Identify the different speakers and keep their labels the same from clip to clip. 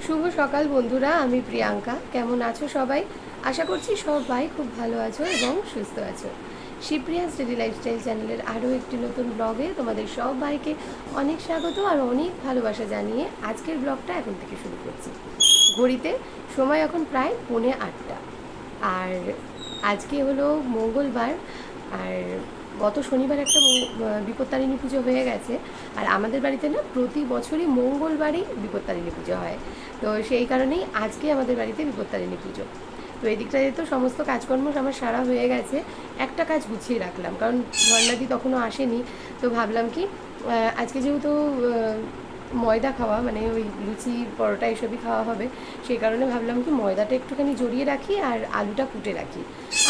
Speaker 1: শুভ সকাল বন্ধুরা, আমি প্রিয়াঙ্কা। কেমন আছো সবাই? আশা করছি সবাই খুব ভালো আছো এবং সুস্থ আছো। শিবপ্রিয়াস ডেলি লাইফস্টাইল চ্যানেলের আরও একটি নতুন ব্লগে তোমাদের সবাইকে অনেক স্বাগত আর অনেক ভালোবাসা জানিয়ে আজকের ব্লগটা এখন থেকে শুরু করছি। ঘড়িতে সময় এখন প্রায় 7:45 আর আজকে হলো মঙ্গলবার। আর গত শনিবার একটা বিপত্তারিণী পুজো হয়ে গেছে। আর আমাদের বাড়িতে না প্রতি বছরই মঙ্গলবারই বিপত্তারিণী পুজো হয়, তো সেই কারণেই আজকে আমাদের বাড়িতে বিপত্তারিণী পুজো। তো এই দিকটাতে তো সমস্ত কাজকর্ম আমার সারা হয়ে গেছে। একটা কাজ গুছিয়ে রাখলাম, কারণ ঝর্ণাদি তখনও আসেনি। তো ভাবলাম কি আজকে যেহেতু ময়দা খাওয়া, মানে ওই লুচি পরোটা এসবই খাওয়া হবে, সেই কারণে ভাবলাম কি ময়দাটা একটুখানি জড়িয়ে রাখি আর আলুটা কুটে রাখি।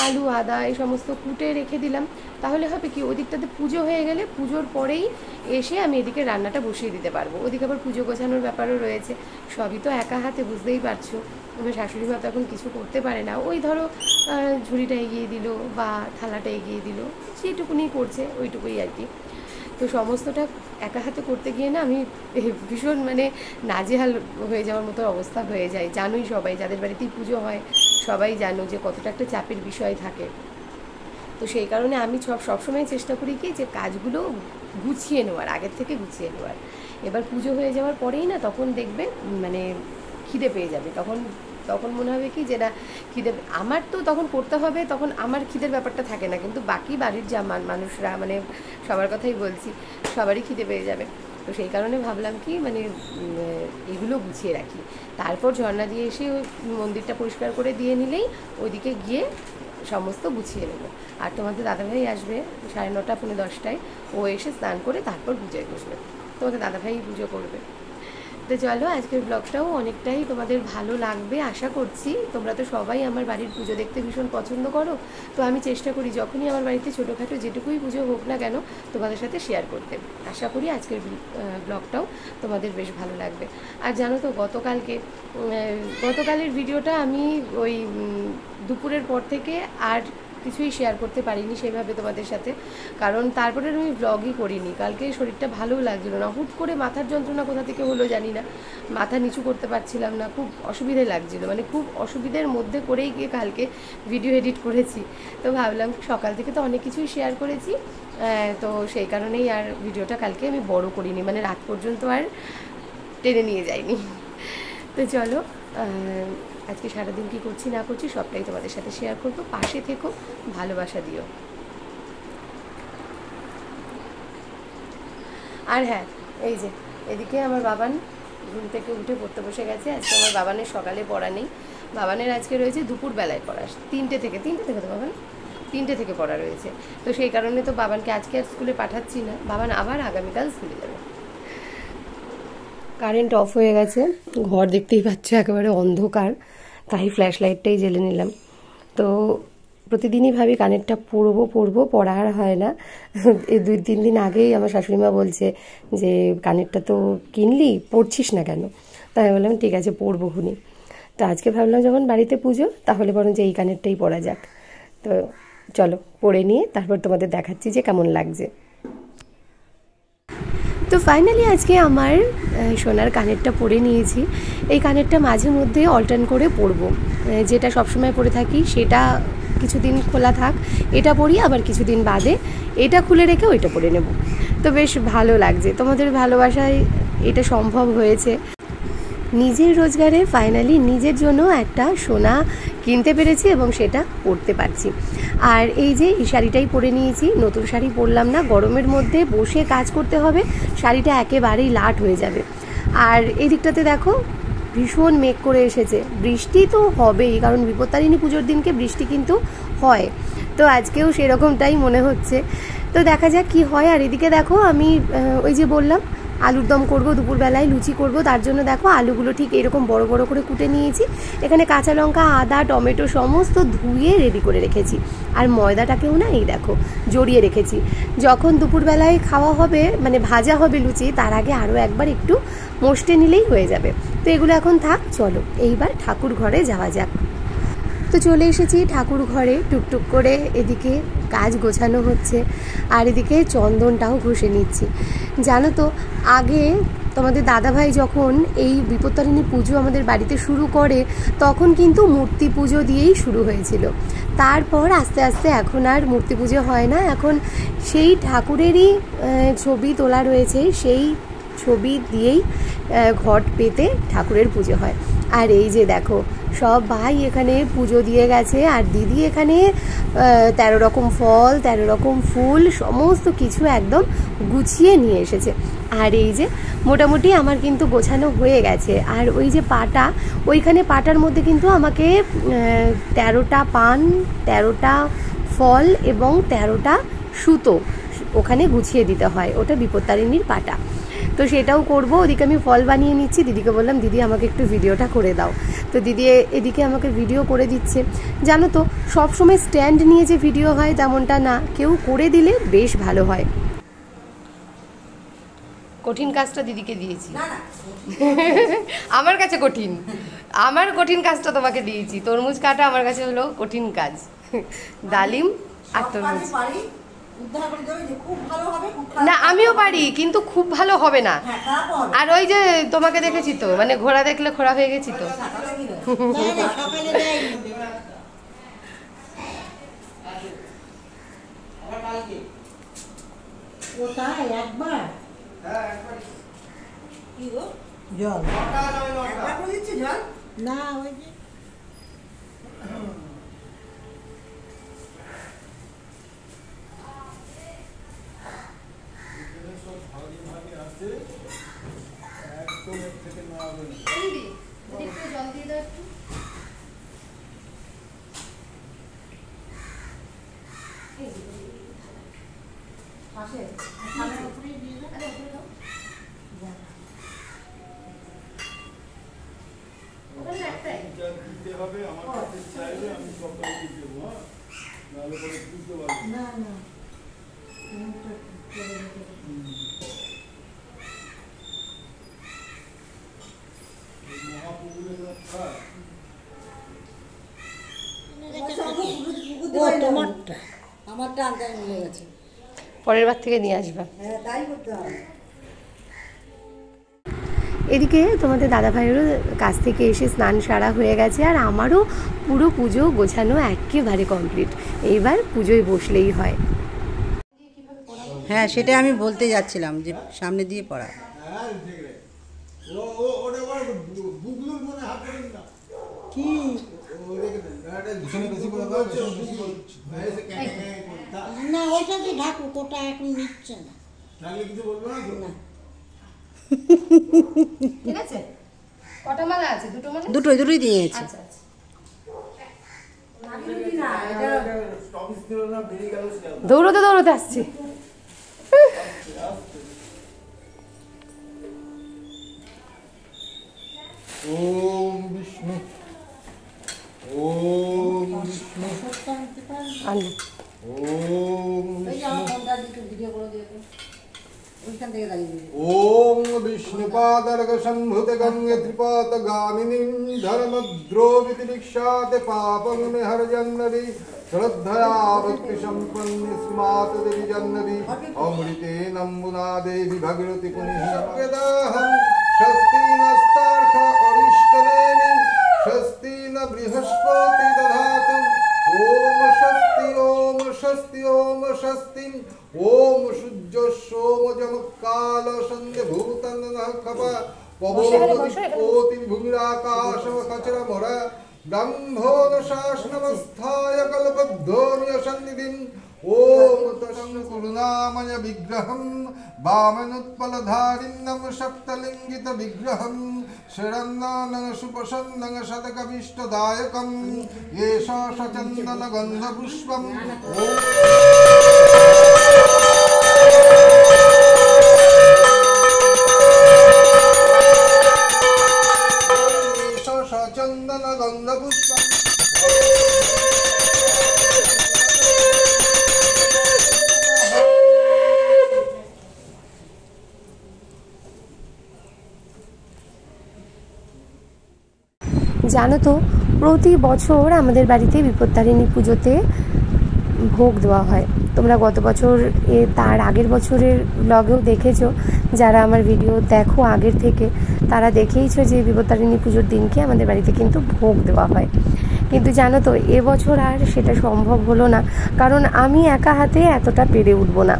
Speaker 1: আলু আদা এই সমস্ত কুটে রেখে দিলাম, তাহলে হবে কি ওই দিকটাতে পুজো হয়ে গেলে পুজোর পরেই এসে আমি এদিকে রান্নাটা বসিয়ে দিতে পারবো। ওদিকে আবার পুজো গোছানোর ব্যাপারও রয়েছে। সবই তো একা হাতে, বুঝতেই পারছো। আমার শাশুড়ি মা তো এখন কিছু করতে পারে না। ওই ধরো ঝুড়িটা এগিয়ে দিল বা থালাটা এগিয়ে দিল, যেটুকুনি করছে ওইটুকুই আর কি। তো সমস্তটা একা হাতে করতে গিয়ে না আমি ভীষণ নাজেহাল হয়ে যাওয়ার মতো অবস্থা হয়ে যায়। জানোই সবাই, যাদের বাড়িতেই পুজো হয় সবাই জানো যে কতটা একটা চাপের বিষয় থাকে। তো সেই কারণে আমি সবসময় চেষ্টা করি কি যে কাজগুলো গুছিয়ে নেওয়ার, আগের থেকে গুছিয়ে নেওয়ার। এবার পুজো হয়ে যাওয়ার পরেই না তখন দেখবে খিদে পেয়ে যাবে। তখন মনে হবে কি যে না খিদে আমার তো তখন করতে হবে, তখন আমার খিদের ব্যাপারটা থাকে না, কিন্তু বাকি বাড়ির যা মানুষরা, সবার কথাই বলছি, সবারই খিদে পেয়ে যাবে। তো সেই কারণে ভাবলাম কি এগুলো গুছিয়ে রাখি, তারপর ঝর্ণা দিয়ে এসে ওই মন্দিরটা পরিষ্কার করে দিয়ে নিলেই ওইদিকে গিয়ে সমস্ত গুছিয়ে নেব। আর তোমাদের দাদাভাই আসবে 9:30 পৌনে 10টায়। ও এসে স্নান করে তারপর পুজোয় বসবে। তোমাদের দাদাভাই পুজো করবে। তো চলো, আজকের ব্লগটাও অনেকটাই তোমাদের ভালো লাগবে আশা করছি। তোমরা তো সবাই আমার বাড়ির পুজো দেখতে ভীষণ পছন্দ করো, তো আমি চেষ্টা করি যখনই আমার বাড়িতে ছোটোখাটো যেটুকুই পুজো হোক না কেন তোমাদের সাথে শেয়ার করতে। আশা করি আজকের ব্লগটাও তোমাদের বেশ ভালো লাগবে। আর জানো তো গতকালের ভিডিওটা আমি ওই দুপুরের পর থেকে আর কিছুই শেয়ার করতে পারিনি সেভাবে তোমাদের সাথে, কারণ তারপরে আমি ব্লগই করিনি। কালকে শরীরটা ভালোও লাগছিল না, হুট করে মাথার যন্ত্রণা কোথা থেকে হলো জানি না, মাথা নিচু করতে পারছিলাম না, খুব অসুবিধে লাগছিল, খুব অসুবিধার মধ্যে করেই গিয়ে কালকে ভিডিও এডিট করেছি। তো ভাবলাম সকাল থেকে তো অনেক কিছুই শেয়ার করেছি, তো সেই কারণেই আর ভিডিওটা কালকে আমি বড় করিনি, রাত পর্যন্ত আর টেনে নিয়ে যাইনি। তো চলো, আজকে সারাদিন কী করছি না করছি সবটাই তোমাদের সাথে শেয়ার করবো। পাশে থেকো, ভালোবাসা দিও। আর হ্যাঁ, এই যে এদিকে আমার বাবান ঘুম থেকে উঠে পড়তে বসে গেছে। আজকে আমার বাবানের সকালে পড়া নেই, বাবানের আজকে রয়েছে দুপুরবেলায় পড়া, 3টে থেকে তো বাবান 3টে থেকে পড়া রয়েছে। তো সেই কারণে তো বাবানকে আজকে আর স্কুলে পাঠাচ্ছি না, বাবান আবার আগামীকাল স্কুলে যাবে। কারেন্ট অফ হয়ে গেছে, ঘর দেখতেই পাচ্ছ একেবারে অন্ধকার, তাই ফ্ল্যাশ লাইটটাই জ্বেলে নিলাম। তো প্রতিদিনই ভাবি কানেরটা পরবো, পড়া আর হয় না। এই 2-3 দিন আগেই আমার শাশুড়িমা বলছে যে কানেরটা তো কিনলি, পড়ছিস না কেন? তাই বললাম ঠিক আছে পরবো খুনি। তো আজকে ভাবলাম যখন বাড়িতে পুজো, তাহলে বরং যে এই কানেরটাই পরা যাক। তো চলো পরে নিয়ে তারপর তোমাদের দেখাচ্ছি যে কেমন লাগছে। তো ফাইনালি আজকে আমার সোনার কানেরটা পরে নিয়েছি। এই কানেরটা মাঝে মধ্যে অল্টার্ন করে পরবো, যেটা সবসময় পরে থাকি সেটা কিছুদিন খোলা থাক, এটা পরি, আবার কিছুদিন বাদে এটা খুলে রেখে ওইটা পরে নেব। তো বেশ ভালো লাগছে, তোমাদের ভালোবাসায় এটা সম্ভব হয়েছে। নিজের রোজগারে ফাইনালি নিজের জন্য একটা সোনা কিনতে পেরেছি এবং সেটা পরতে পারছি। আর এই যে এই শাড়িটাই পরে নিয়েছি, নতুন শাড়ি পরলাম না, গরমের মধ্যে বসে কাজ করতে হবে, শাড়িটা একেবারেই লাট হয়ে যাবে। আর এই দিকটাতে দেখো ভীষণ মেঘ করে এসেছে, বৃষ্টি তো হবেই, কারণ বিপত্তারিণী পুজোর দিনকে বৃষ্টি কিন্তু হয়। তো আজকেও সেরকমটাই মনে হচ্ছে, তো দেখা যাক কি হয়। আর এদিকে দেখো আমি ওই যে বললাম আলুর দম করবো, দুপুরবেলায় লুচি করব, তার জন্য দেখো আলুগুলো ঠিক এরকম বড় বড় করে কুটে নিয়েছি। এখানে কাঁচা লঙ্কা, আদা, টমেটো সমস্ত ধুয়ে রেডি করে রেখেছি। আর ময়দাটাকেও না এই দেখো জড়িয়ে রেখেছি, যখন দুপুরবেলায় খাওয়া হবে, ভাজা হবে লুচি, তার আগে আরও একবার একটু মশটে নিলেই হয়ে যাবে। তো এগুলো এখন থাক, চলো এইবার ঠাকুর ঘরে যাওয়া যাক। তো চলে এসেছি ঠাকুর ঘরে, টুকটুক করে এদিকে কাজ গোছানো হচ্ছে আর এদিকে চন্দনটাও ঘষে নিচ্ছি। জানো তো আগে তোমাদের দাদাভাই যখন এই বিপত্তারিণী পুজো আমাদের বাড়িতে শুরু করে তখন কিন্তু মূর্তি পুজো দিয়েই শুরু হয়েছিল। তারপর আস্তে আস্তে এখন আর মূর্তি পুজো হয় না, এখন সেই ঠাকুরেরই ছবি তোলা রয়েছে, সেই ছবি দিয়েই ঘট পেতে ঠাকুরের পুজো হয়। আর এই যে দেখো সব ভাই এখানে পুজো দিয়ে গেছে, আর দিদি এখানে 13 রকম ফল 13 রকম ফুল সমস্ত কিছু একদম গুছিয়ে নিয়ে এসেছে। আর এই যে মোটামুটি আমার কিন্তু গোছানো হয়ে গেছে। আর ওই যে পাটা, ওইখানে পাটার মধ্যে কিন্তু আমাকে 13টা পান, 13টা ফল এবং 13টা সুতো ওখানে গুছিয়ে দিতে হয়, ওটা বিপত্তারিণীর পাটা। তো সেটাও করব। ওদিকে আমি ফল বানিয়ে নিচ্ছি, দিদিকে বললাম দিদি আমাকে একটু ভিডিওটা করে দাও। তো দিদি এদিকে আমাকে ভিডিও করে দিচ্ছে। জানো তো সবসময় স্ট্যান্ড নিয়ে যে ভিডিও হয় তেমনটা না, কেউ করে দিলে বেশ ভালো হয়। কঠিন কাজটা দিদিকে দিয়েছি, আমার কাছে কঠিন, আমার কঠিন কাজটা তোমাকে দিয়েছি। তরমুজ কাটা আমার কাছে হলো কঠিন কাজ, ডালিম আর তরমুজ। না আমিও পারি, কিন্তু খুব ভালো হবে না। আর ওই যে তোমাকে দেখেছি তো, মানে ঘোড়া দেখলে খোড়া হয়ে গেছি তো। পরের বার থেকে নিয়ে আসবা। এদিকে তোমাদের দাদাভাইয়েরও কাছ থেকে এসে স্নান সারা হয়ে গেছে, আর আমারও পুরো পুজো গোছানো একেবারে কমপ্লিট। এইবার পুজোয় বসলেই হয়।
Speaker 2: হ্যাঁ সেটাই আমি বলতে যাচ্ছিলাম যে সামনে দিয়ে পড়া। কি না ওইটা দিয়ে ঢাকুক, ওটা এখন নিচ্ছে না।
Speaker 1: ঠিক আছে, কটা মালা আছে? দুটো মালা,
Speaker 2: দুটোই দিয়েছে।
Speaker 1: আচ্ছা আচ্ছা। দৌড়তে দৌড়তে আসছি।
Speaker 3: ওম বিষ্ণু ওম বিষ্ণু ওম ওম বিষ্ণুপাদর্গ সম্ভুত গঙ্গে ত্রিপাত গামিনীম ধর্মদ্রোবিতি বিক্ষাতে পাপং মে হরজন্নবি শ্রদ্ধয়া ভক্তি সম্পন্নি স্মাত দেবী জন্নবি অমৃতে নম্বুনা দেবী ভগীরথী পুনিঃ স্বস্তি নস্তার্থ অরিষ্টনেমি স্বস্তি ন বৃহস্পতি দধাতু ওম স্বস্তি ওম স্বস্তি ওম স্বস্তি ওম সূর্য সোম যমকাল সন্ধ্যে ভূতন খপ পবতি ভূমিরাকাশ কচর মরা ব্রহ্মণ শাসনমস্থায় কল্পদ্ধোনিয় সন্নিধিম ওম তস্য করুণাময় বিগ্রহম বামনোৎপলধারিণম সপ্তলিঙ্গিত বিগ্রহম শরণ্যং সুপ্রসন্নং সদকবিষ্টদায়কম এষ সচন্দন গন্ধপুষ্পম সচন্দন গন্ধপুষ্পম
Speaker 1: জানো তো প্রতি বছর আমাদের বাড়িতে বিপত্তারিণী পুজোতে ভোগ দেওয়া হয়। তোমরা গত বছর তার আগের বছরের ব্লগেও দেখেছো যারা আমার ভিডিও দেখো আগের থেকে তারা দেখেইছো যে বিপত্তারিণী পুজোর দিনকে আমাদের বাড়িতে কিন্তু ভোগ দেওয়া হয়। কিন্তু জানো তো এবছর আর সেটা সম্ভব হলো না, কারণ আমি একা হাতে এতটা পেরে উঠবো না।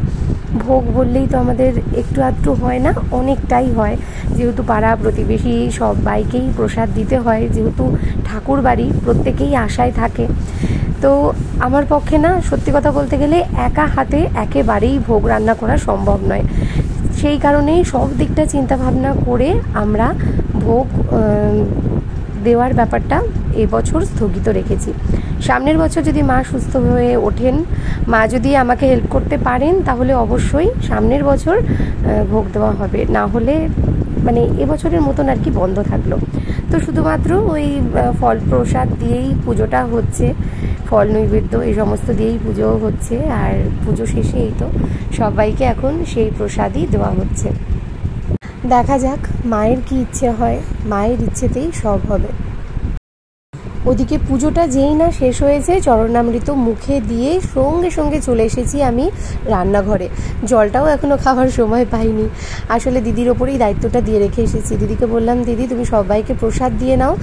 Speaker 1: ভোগ বললেই তো আমাদের একটু আধটু হয় না, অনেকটাই হয়, যেহেতু পাড়া প্রতিবেশী সবাইকেই প্রসাদ দিতে হয়, যেহেতু ঠাকুর বাড়ি প্রত্যেকেই আশায় থাকে। তো আমার পক্ষে না, সত্যি কথা বলতে গেলে একা হাতে একেবারেই ভোগ রান্না করা সম্ভব নয়। সেই কারণেই সব দিকটা চিন্তা ভাবনা করে আমরা ভোগ দেওয়ার ব্যাপারটা এবছর স্থগিত রেখেছি। সামনের বছর যদি মা সুস্থ হয়ে ওঠেন, মা যদি আমাকে হেল্প করতে পারেন, তাহলে অবশ্যই সামনের বছর ভোগ দেওয়া হবে। না হলে মানে এবছরের মতন আর কি বন্ধ থাকলো। তো শুধুমাত্র ওই ফল প্রসাদ দিয়েই পুজোটা হচ্ছে, ফল নৈবেদ্য এই সমস্ত দিয়েই পুজো হচ্ছে। আর পুজো শেষে এই তো সবাইকে এখন সেই প্রসাদই দেওয়া হচ্ছে। দেখা যাক মায়ের কি ইচ্ছে হয়, মায়ের ইচ্ছেতেই সব হবে। ওদিকে পুজোটা যেই না শেষ হয়েছে, চরণামৃত মুখে দিয়ে সঙ্গে সঙ্গে চলে এসেছি আমি রান্নাঘরে। জলটাও এখনও খাওয়ার সময় পাইনি, আসলে দিদির ওপরেই দায়িত্বটা দিয়ে রেখে এসেছি। দিদিকে বললাম, দিদি তুমি সবাইকে প্রসাদ দিয়ে নাও,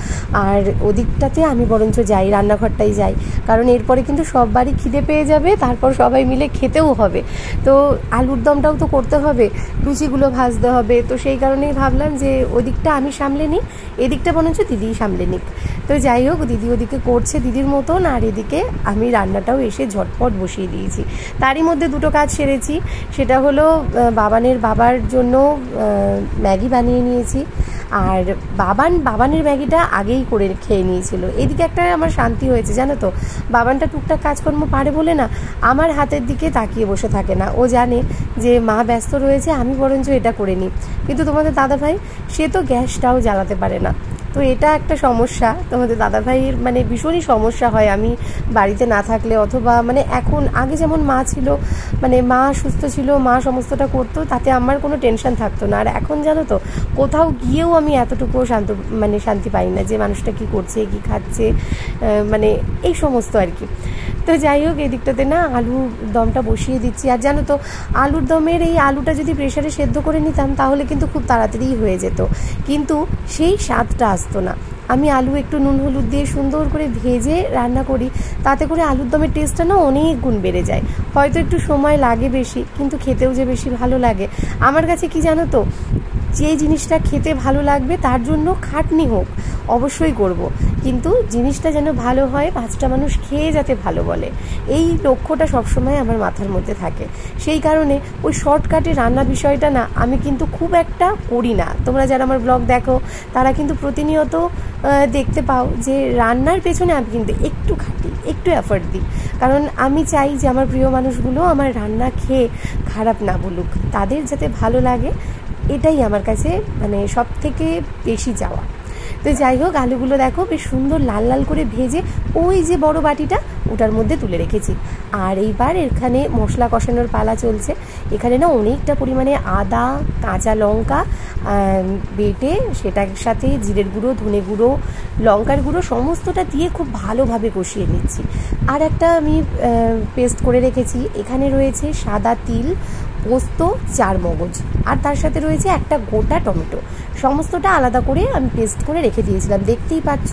Speaker 1: আর ওদিকটাতে আমি বরঞ্চ যাই, রান্নাঘরটাই যাই, কারণ এরপরে কিন্তু সব বাড়ি খিদে পেয়ে যাবে, তারপর সবাই মিলে খেতেও হবে। তো আলুর দমটাও তো করতে হবে, লুচিগুলো ভাজতে হবে। তো সেই কারণেই ভাবলাম যে ওদিকটা আমি সামলে নিই, এদিকটা বরঞ্চ দিদিই সামলে নিক। তো যাই হোক, দিদি ওদিকে করছে দিদির মতন, আর এদিকে আমি রান্নাটাও এসে ঝটপট বসিয়ে দিয়েছি। তারই মধ্যে দুটো কাজ সেরেছি। সেটা হলো বাবার জন্য ম্যাগি বানিয়ে নিয়েছি, আর বাবানের ম্যাগিটা আগেই করে খেয়ে নিয়েছিল। এদিকে একটা আমার শান্তি হয়েছে, জানো তো, বাবানটা টুকটাক কাজকর্ম পারে বলে না আমার হাতের দিকে তাকিয়ে বসে থাকে না। ও জানে যে মা ব্যস্ত রয়েছে, আমি বরঞ্চ এটা করে নিই। কিন্তু তোমাদের দাদাভাই, সে তো গ্যাসটাও জ্বালাতে পারে না। তো এটা একটা সমস্যা তোমাদের দাদাভাইয়ের, মানে ভীষণই সমস্যা হয় আমি বাড়িতে না থাকলে, অথবা মানে এখন আগে যেমন মা ছিল, মানে মা সুস্থ ছিল, মা সমস্তটা করতো, তাতে আমার কোনো টেনশন থাকতো না। আর এখন জানো তো, কোথাও গিয়েও আমি এতটুকুও শান্তি পাই না যে মানুষটা কি করছে, কি খাচ্ছে, মানে এই সমস্ত আর কি। তো যাই হোক, এই দিকটাতে না আলু দমটা বসিয়ে দিচ্ছি। আর জানো তো, আলুর দমের এই আলুটা যদি প্রেশারে সেদ্ধ করে নিতাম তাহলে কিন্তু খুব তাড়াতাড়ি হয়ে যেত, কিন্তু সেই স্বাদটা আসতো না। আমি আলু একটু নুন হলুদ দিয়ে সুন্দর করে ভেজে রান্না করি, তাতে করে আলুর দমের টেস্টটা না অনেক গুণ বেড়ে যায়। হয়তো একটু সময় লাগে বেশি, কিন্তু খেতেও যে বেশি ভালো লাগে। আমার কাছে কি জানো তো, যে জিনিসটা খেতে ভালো লাগবে তার জন্য খাটনি হোক অবশ্যই করব, কিন্তু জিনিসটা যেন ভালো হয়, 5টা মানুষ খেয়ে যাতে ভালো বলে, এই লক্ষ্যটা সবসময় আমার মাথার মধ্যে থাকে। সেই কারণে ওই শর্টকাটে রান্না বিষয়টা না আমি কিন্তু খুব একটা করি না। তোমরা যারা আমার ব্লগ দেখো তারা কিন্তু প্রতিনিয়ত দেখতে পাও যে রান্নার পেছনে আমি কিন্তু একটু খাটি, একটু এফর্ট দিই, কারণ আমি চাই যে আমার প্রিয় মানুষগুলো আমার রান্না খেয়ে খারাপ না বলুক, তাদের যাতে ভালো লাগে, এটাই আমার কাছে মানে সব থেকে বেশি চাওয়া। তো যাই হোক, আলুগুলো দেখো বেশ সুন্দর লাল লাল করে ভেজে ওই যে বড় বাটিটা ওটার মধ্যে তুলে রেখেছি। আর এইবার এখানে মশলা কষানোর পালা চলছে। এখানে না অনেকটা পরিমাণে আদা, কাঁচা লঙ্কা বেটে সেটার সাথে জিরের গুঁড়ো, ধনে গুঁড়ো, লঙ্কার গুঁড়ো সমস্তটা দিয়ে খুব ভালোভাবে কষিয়ে নিচ্ছি। আর একটা আমি পেস্ট করে রেখেছি, এখানে রয়েছে সাদা তিল, পোস্ত, চারমগজ, আর তার সাথে রয়েছে একটা গোটা টমেটো। সমস্তটা আলাদা করে আমি পেস্ট করে রেখে দিয়েছিলাম। দেখতেই পাচ্ছ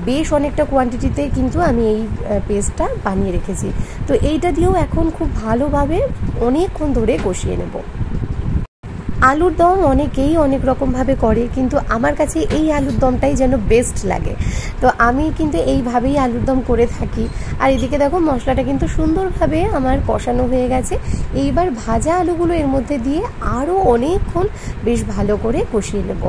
Speaker 1: বেশ অনেকটা কোয়ান্টিটিতে কিন্তু আমি এই পেস্টটা বানিয়ে রেখেছি। তো এইটা দিয়েও এখন খুব ভালোভাবে অনেকক্ষণ ধরে কষিয়ে নেব। আলুর দম অনেকেই অনেক রকমভাবে করে, কিন্তু আমার কাছে এই আলুর দমটাই যেন বেস্ট লাগে। তো আমি কিন্তু এইভাবেই আলুর দম করে থাকি। আর এদিকে দেখো মশলাটা কিন্তু সুন্দরভাবে আমার কষানো হয়ে গেছে। এইবার ভাজা আলুগুলো এর মধ্যে দিয়ে আরও অনেকক্ষণ বেশ ভালো করে কষিয়ে নেব।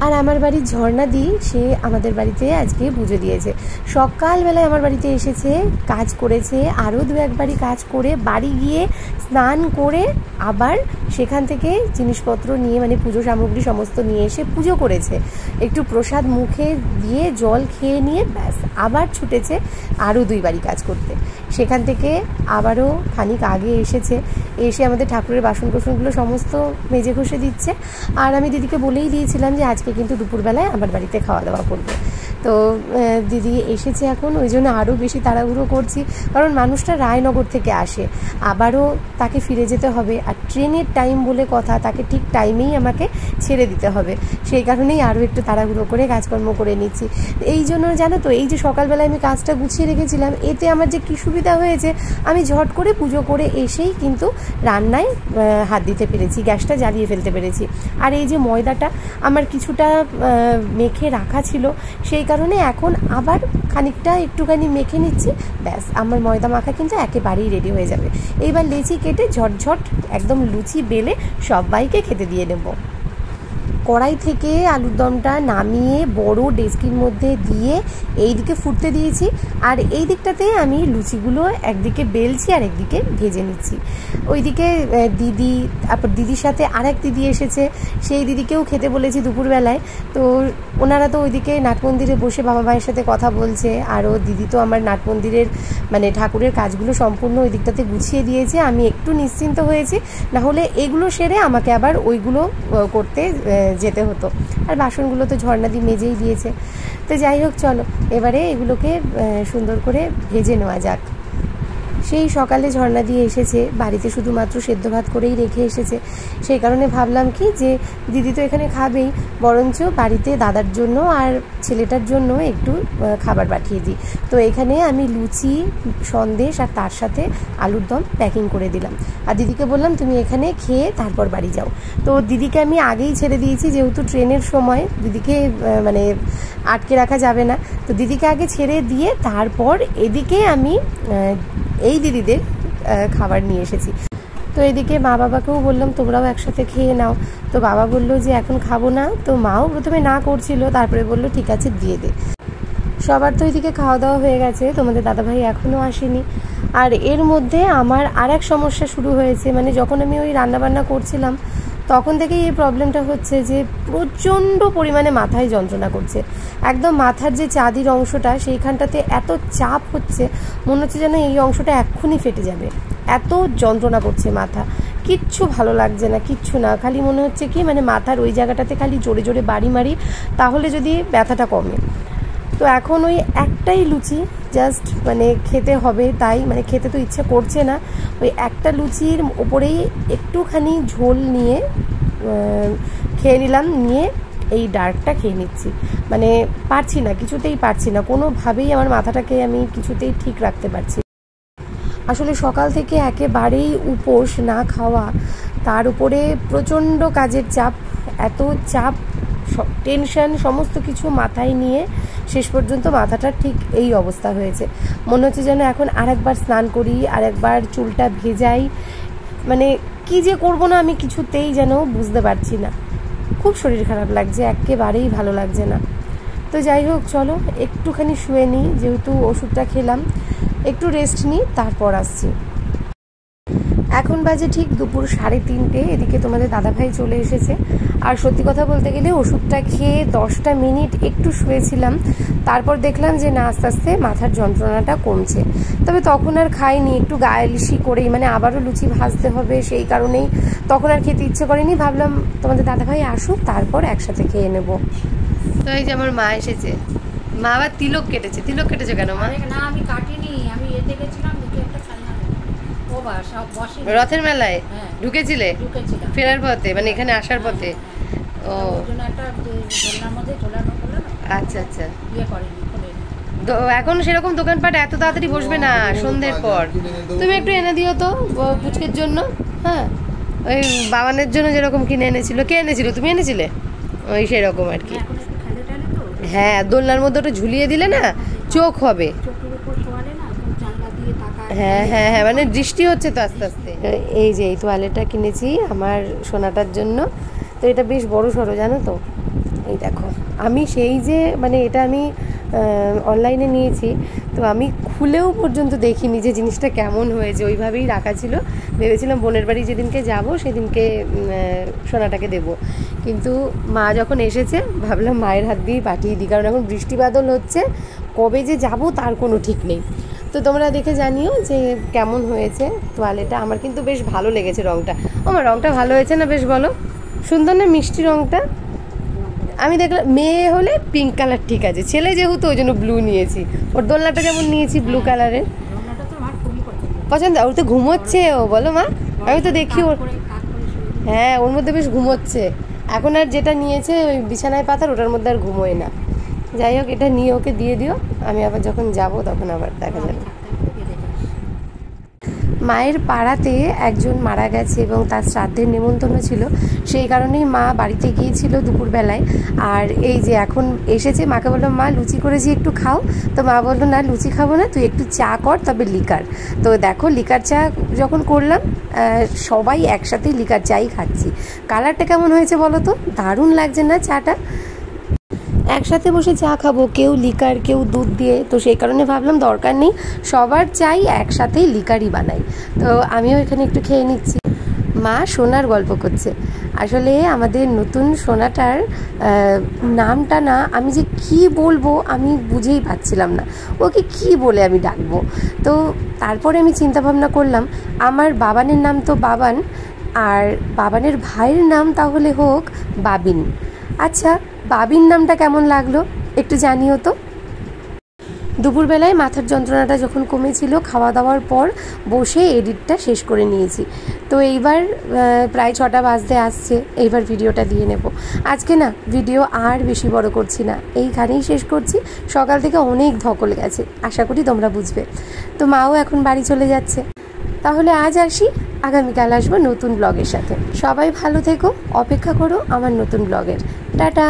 Speaker 1: আর আমার বাড়ির ঝর্ণাদি, সে আমাদের বাড়িতে আজকে পুজো দিয়েছে। সকালবেলায় আমার বাড়িতে এসেছে, কাজ করেছে, আরও 2-1 বাড়ি কাজ করে বাড়ি গিয়ে স্নান করে আবার সেখান থেকে জিনিসপত্র নিয়ে, মানে পুজো সামগ্রী সমস্ত নিয়ে এসে পুজো করেছে। একটু প্রসাদ মুখে দিয়ে জল খেয়ে নিয়ে ব্যাস আবার ছুটেছে আরও 2 বাড়ি কাজ করতে। সেখান থেকে আবারও খানিক আগে এসেছে, এসে আমাদের ঠাকুরের বাসন কোসনগুলো সমস্ত মেজে ঘষে দিচ্ছে। আর আমি দিদিকে বলেই দিয়েছিলাম যে আজকে কিন্তু দুপুরবেলায় আমার বাড়িতে খাওয়া দাওয়া করবে। তো দিদি এসেছে এখন, ওই জন্য আরও বেশি তাড়াহুড়ো করছি, কারণ মানুষটা রায়নগর থেকে আসে, আবারও তাকে ফিরে যেতে হবে, আর ট্রেনের টাইম বলে কথা, তাকে ঠিক টাইমেই আমাকে ছেড়ে দিতে হবে। সেই কারণেই আরও একটু তাড়াহুড়ো করে কাজকর্ম করে নিচ্ছি। এই জন্য জানো তো, এই যে সকালবেলায় আমি কাজটা গুছিয়ে রেখেছিলাম, এতে আমার যে কী সুবিধা হয়েছে, আমি ঝট করে পুজো করে এসেই কিন্তু রান্নায় হাত দিতে পেরেছি, গ্যাসটা জ্বালিয়ে ফেলতে পেরেছি। আর এই যে ময়দাটা আমার কিছুটা মেখে রাখা ছিল, সেই কারণে এখন আবার খানিকটা একটুখানি মেখে নিচ্ছি, ব্যাস আমার ময়দা মাখা কিন্তু একেবারেই রেডি হয়ে যাবে। এইবার লেচি কেটে ঝটঝট একদম লুচি বেলে সবাইকে খেতে দিয়ে নেব। কড়াই থেকে আলুর দমটা নামিয়ে বড় ডেচকির মধ্যে দিয়ে এই দিকে ফুটতে দিয়েছি, আর এই দিকটাতে আমি লুচিগুলো একদিকে বেলছি আর একদিকে ভেজে নিচ্ছি। ওইদিকে দিদি, তারপর দিদির সাথে আরেক দিদি এসেছে, সেই দিদিকেও খেতে বলেছি দুপুরবেলায়। তো ওনারা তো ওইদিকে নাট মন্দিরে বসে বাবা মায়ের সাথে কথা বলছে, আরও দিদি তো আমার নাট মন্দিরের মানে ঠাকুরের কাজগুলো সম্পূর্ণ ওই দিকটাতে গুছিয়ে দিয়েছে। আমি একটু নিশ্চিন্ত হয়েছি, নাহলে এগুলো সেরে আমাকে আবার ওইগুলো করতে যেতে হতো। আর বাসনগুলো তো ঝর্ণাদি মেজেই দিয়েছে। তো যাই হোক, চলো এবারে এগুলোকে সুন্দর করে ভেজে নেওয়া যাক। সেই সকালে ঝর্ণা দিয়ে এসেছে, বাড়িতে শুধুমাত্র সেদ্ধ ভাত করেই রেখে এসেছে। সেই কারণে ভাবলাম কি যে দিদি তো এখানে খাবেই, বরঞ্চ বাড়িতে দাদার জন্য আর ছেলেটার জন্য একটু খাবার পাঠিয়ে দিই। তো এখানে আমি লুচি, সন্দেশ আর তার সাথে আলুর দম প্যাকিং করে দিলাম। আর দিদিকে বললাম তুমি এখানে খেয়ে তারপর বাড়ি যাও। তো দিদিকে আমি আগেই ছেড়ে দিয়েছি, যেহেতু ট্রেনের সময় দিদিকে মানে আটকে রাখা যাবে না। তো দিদিকে আগে ছেড়ে দিয়ে তারপর এদিকে আমি এই দিদিদের খাবার নিয়ে এসেছি। তো এদিকে মা বাবাকেও বললাম তোমরাও একসাথে খেয়ে নাও। তো বাবা বললো যে এখন খাবো না। তো মাও প্রথমে না করছিল, তারপরে বললো ঠিক আছে দিয়ে দে। সবার তো এদিকে খাওয়া দাওয়া হয়ে গেছে, তোমাদের দাদাভাই এখনও আসেনি। আর এর মধ্যে আমার আর এক সমস্যা শুরু হয়েছে, মানে যখন আমি ওই রান্নাবান্না করছিলাম তখন থেকেই এই প্রবলেমটা হচ্ছে যে প্রচণ্ড পরিমাণে মাথায় যন্ত্রণা করছে। একদম মাথার যে চাঁদির অংশটা সেইখানটাতে এত চাপ হচ্ছে, মনে হচ্ছে যেন এই অংশটা এক্ষুনি ফেটে যাবে, এত যন্ত্রণা করছে মাথা। কিচ্ছু ভালো লাগছে না, কিচ্ছু না, খালি মনে হচ্ছে কি মানে মাথার ওই জায়গাটাতে খালি জোরে জোরে বাড়ি মারি, তাহলে যদি ব্যথাটা কমে। তো এখন ওই একটাই লুচি জাস্ট মানে খেতে হবে, তাই মানে খেতে তো ইচ্ছে করছে না। ওই একটা লুচির ওপরেই একটুখানি ঝোল নিয়ে খেয়ে নিলাম, নিয়ে এই ডার্কটা খেয়ে নিচ্ছি। মানে পারছি না, কিছুতেই পারছি না, কোনোভাবেই আমার মাথাটাকে আমি কিছুতেই ঠিক রাখতে পারছি। আসলে সকাল থেকে একেবারেই উপোস, না খাওয়া, তার উপরে প্রচণ্ড কাজের চাপ, এত চাপ, টেনশন, সমস্ত কিছু মাথায় নিয়ে শেষ পর্যন্ত মাথাটা ঠিক এই অবস্থা হয়েছে। মনে হচ্ছে যেন এখন আরেকবার স্নান করি, আরেকবার চুলটা ভেজাই, মানে কি যে করবো না আমি কিছুতেই যেন বুঝতে পারছি না। খুব শরীর খারাপ লাগছে, একেবারেই ভালো লাগছে না। তো যাই হোক, চলো একটুখানি শুয়ে নিই, যেহেতু ওষুধটা খেলাম, একটু রেস্ট নিই, তারপর আসছি। এখন বাজে ঠিক দুপুর 3:30। এদিকে তোমাদের দাদাভাই চলে এসেছে। আর সত্যি কথা বলতে গেলে ওষুধটা খেয়ে 10টা মিনিট একটু শুয়েছিলাম, তারপর দেখলাম যে না, আস্তে আস্তে মাথার যন্ত্রণাটা কমছে। তবে তখন আর খাইনি, একটু গায়ালিশি করেই, মানে আবারও লুচি ভাজতে হবে সেই কারণেই তখন আর খেতে ইচ্ছে করেনি। ভাবলাম তোমাদের দাদাভাই আসুক, তারপর একসাথে খেয়ে নেব। তো এই যে আমার মা এসেছে, মা আবার তিলক কেটেছে। তিলক কেটেছে কেন মা?
Speaker 2: না আমি কাটিনি, আমি এতে গেছিলাম, দুটো একটা খেলনা ও বা সব বসে
Speaker 1: রথের মেলায় ঢুকেছিলে?
Speaker 2: ঢুকেছিলাম
Speaker 1: ফেরার পথে, মানে এখানে আসার পথে। ও
Speaker 2: ওর জন্য একটা ঝোলার মধ্যে ঝোলানো করলো না।
Speaker 1: আচ্ছা আচ্ছা।
Speaker 2: ইয়ে করেনি, খোলেনি।
Speaker 1: এখন সেরকম দোকানপাট এত তাড়াতাড়ি বসবে না সন্ধ্যের পর। তুমি একটু এনে দিও তো পুচকের জন্য। হ্যাঁ, ওই বাবানের জন্য যেরকম কিনে এনেছিল। কে এনেছিল? তুমি এনেছিলে? ওই সেরকম আর কি।
Speaker 2: এখন একটু খেলে টেলে তো,
Speaker 1: হ্যাঁ, দোলনার মধ্যে ওটা ঝুলিয়ে দিলে না চোখ হবে।
Speaker 2: চোখের উপর শোয়ালে না, এখন জানলা দিয়ে তাকায়।
Speaker 1: হ্যাঁ হ্যাঁ হ্যাঁ, মানে দৃষ্টি হচ্ছে তো আস্তে আস্তে। এই যে এই তোয়ালেটা কিনেছি আমার সোনাটার জন্য। তো এটা বেশ বড় সড়ো, জানো তো। এই দেখো, আমি সেই যে মানে এটা আমি অনলাইনে নিয়েছি, তো আমি খুলেও পর্যন্ত দেখিনি যে জিনিসটা কেমন হয়েছে। ওইভাবেই রাখা ছিল, ভেবেছিলাম বোনের বাড়ি যেদিনকে যাব সেদিনকে সোনাটাকে দেব। কিন্তু মা যখন এসেছে ভাবলাম মায়ের হাত দিয়েই পাঠিয়ে দিই, কারণ এখন বৃষ্টি বাদল হচ্ছে, কবে যে যাব তার কোনো ঠিক নেই। তো তোমরা দেখে জানিও যে কেমন হয়েছে তোয়ালেটা। আমার কিন্তু বেশ ভালো লেগেছে রঙটা। আমার রঙটা ভালো হয়েছে না? বেশ বলো, সুন্দর না মিষ্টি রঙটা? আমি দেখলাম মেয়ে হলে পিঙ্ক কালার ঠিক আছে, ছেলে যেহেতু ওই জন্য ব্লু নিয়েছি। ওর দোলনাটা যেমন নিয়েছি ব্লু কালারের।
Speaker 2: রঙটা তো আমার খুবই পছন্দ।
Speaker 1: পছন্দ? ওর তো ঘুমোচ্ছে ও, বলো মা। আমি তো দেখি ওর, হ্যাঁ ওর মধ্যে বেশ ঘুমোচ্ছে এখন। আর যেটা নিয়েছে ওই বিছানায় পাতার, ওটার মধ্যে আর ঘুমোয় না। যাই হোক, এটা নিয়ে ওকে দিয়ে দিও, আমি আবার যখন যাব তখন আবার দেখা যাবে। মায়ের পাড়াতে একজন মারা গেছে এবং তার শ্রাদ্ধের নেমন্তন্ন ছিল, সেই কারণেই মা বাড়িতে গিয়েছিল দুপুরবেলায়। আর এই যে এখন এসেছে, মাকে বললাম মা লুচি করেছি একটু খাও। তো মা বললো না লুচি খাবো না, তুই একটু চা কর, তবে লিকার। তো দেখো লিকার চা যখন করলাম, সবাই একসাথেই লিকার চাই খাচ্ছি। কালারটা কেমন হয়েছে বলো তো? দারুণ লাগছে না চাটা? একসাথে বসে চা খাবো, কেউ লিকার কেউ দুধ দিয়ে, তো সেই কারণে ভাবলাম দরকার নেই, সবার চাই একসাথেই লিকারই বানাই। তো আমিও এখানে একটু খেয়ে নিচ্ছি। মা সোনার গল্প করছে। আসলে আমাদের নতুন সোনাটার নামটা না আমি যে কি বলবো আমি বুঝেই পাচ্ছিলাম না, ওকে কি বলে আমি ডাকবো। তো তারপরে আমি চিন্তা ভাবনা করলাম, আমার বাবানের নাম তো বাবান, আর বাবানের ভাইয়ের নাম তাহলে হোক বাবিন। আচ্ছা বাবিন নামটা কেমন লাগলো একটু জানিও তো। দুপুরবেলায় মাথার যন্ত্রণাটা যখন কমেছিল, খাওয়া দাওয়ার পর বসে এডিটটা শেষ করে নিয়েছি। তো এইবার প্রায় 6টা বাজতে আসছে, এইবার ভিডিওটা দিয়ে নেব। আজকে না ভিডিও আর বেশি বড় করছি না, এইখানেই শেষ করছি। সকাল থেকে অনেক ধকল গেছে, আশা করি তোমরা বুঝবে। তো মাও এখন বাড়ি চলে যাচ্ছে। তাহলে আজ আসি, আগামীকাল আসবো নতুন ব্লগের সাথে। সবাই ভালো থেকো, অপেক্ষা করো আমার নতুন ব্লগের। টাটা।